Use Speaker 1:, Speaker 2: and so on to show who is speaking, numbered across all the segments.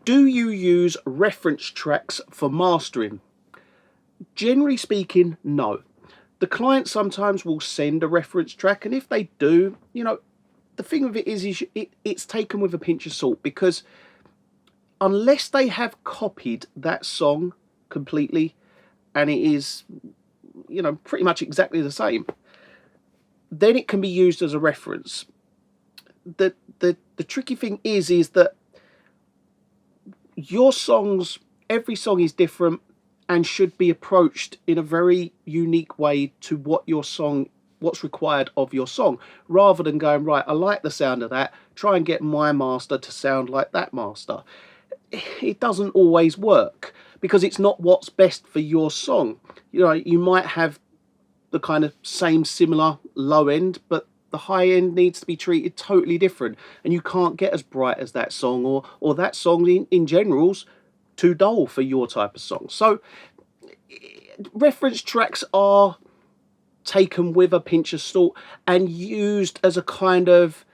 Speaker 1: Do you use reference tracks for mastering? Generally speaking, no. The client sometimes will send a reference track, and if they do, the thing with it is it's taken with a pinch of salt, because unless they have copied that song completely and it is, pretty much exactly the same, then it can be used as a reference. The tricky thing is that your songs, every song is different and should be approached in a very unique way to what's required of your song, rather than going, right, I like the sound of that, try and get my master to sound like that master. It doesn't always work, because it's not what's best for your song. You might have the kind of similar low end, but the high end needs to be treated totally different, and you can't get as bright as that song, or that song in general's too dull for your type of song. So reference tracks are taken with a pinch of salt and used as a kind of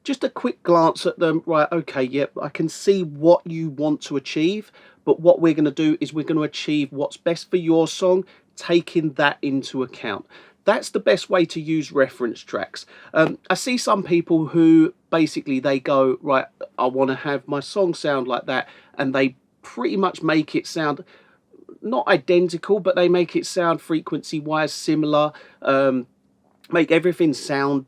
Speaker 1: just a quick glance at them. Right, okay, yep, I can see what you want to achieve, but what we're going to do is we're going to achieve what's best for your song, taking that into account. That's the best way to use reference tracks. I see some people who basically they go, right, I want to have my song sound like that, and they pretty much make it sound not identical, but they make it sound frequency wise similar, make everything sound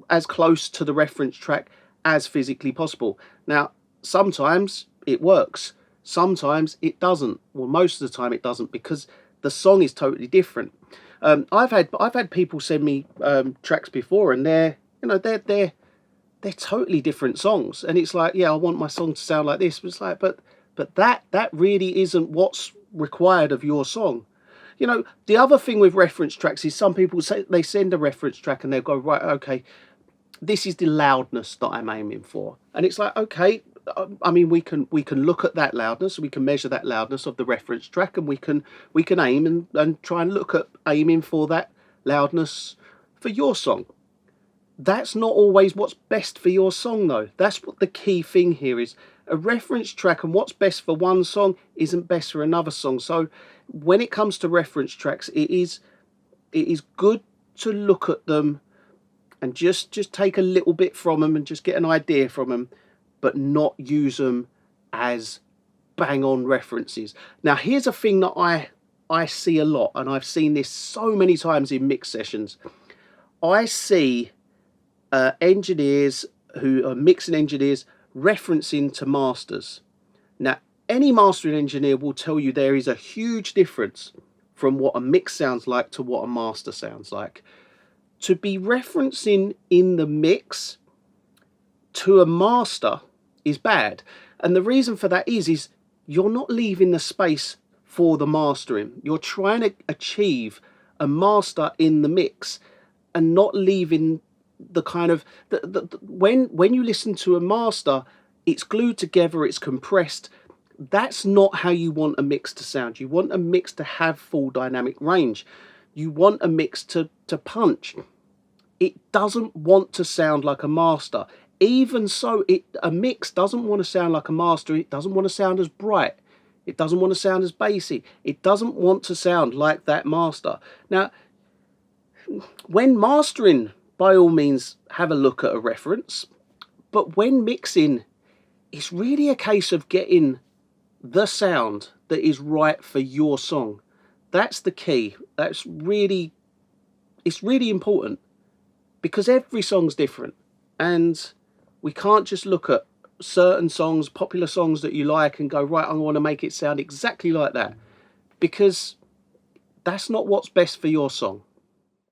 Speaker 1: as close to the reference track as physically possible. Now, sometimes it works, sometimes it doesn't. Well, most of the time it doesn't, because the song is totally different. I've had people send me tracks before, and they're totally different songs, and it's like, yeah, I want my song to sound like this, but it's like, but that really isn't what's required of your song. The other thing with reference tracks is some people say they send a reference track and they'll go, right, okay, this is the loudness that I'm aiming for, and it's like, okay, I mean, we can look at that loudness, we can measure that loudness of the reference track, and we can aim and try and look at aiming for that loudness for your song. That's not always what's best for your song, though. That's what the key thing here is. A reference track and what's best for one song isn't best for another song. So when it comes to reference tracks, it is good to look at them and just take a little bit from them and just get an idea from them, but not use them as bang on references. Now, here's a thing that I see a lot, and I've seen this so many times in mix sessions. I see engineers who are mixing engineers referencing to masters. Now, any mastering engineer will tell you there is a huge difference from what a mix sounds like to what a master sounds like. To be referencing in the mix to a master is bad, and the reason for that is you're not leaving the space for the mastering. You're trying to achieve a master in the mix and not leaving the kind of when you listen to a master, it's glued together, it's compressed. That's not how you want a mix to sound. You want a mix to have full dynamic range. You want a mix to punch. It doesn't want to sound like a master. Even so, a mix doesn't want to sound like a master. It doesn't want to sound as bright. It doesn't want to sound as bassy. It doesn't want to sound like that master. Now, when mastering, by all means, have a look at a reference. But when mixing, it's really a case of getting the sound that is right for your song. That's the key. It's really important, because every song's different, and we can't just look at certain songs, popular songs that you like, and go, right, I want to make it sound exactly like that, because that's not what's best for your song.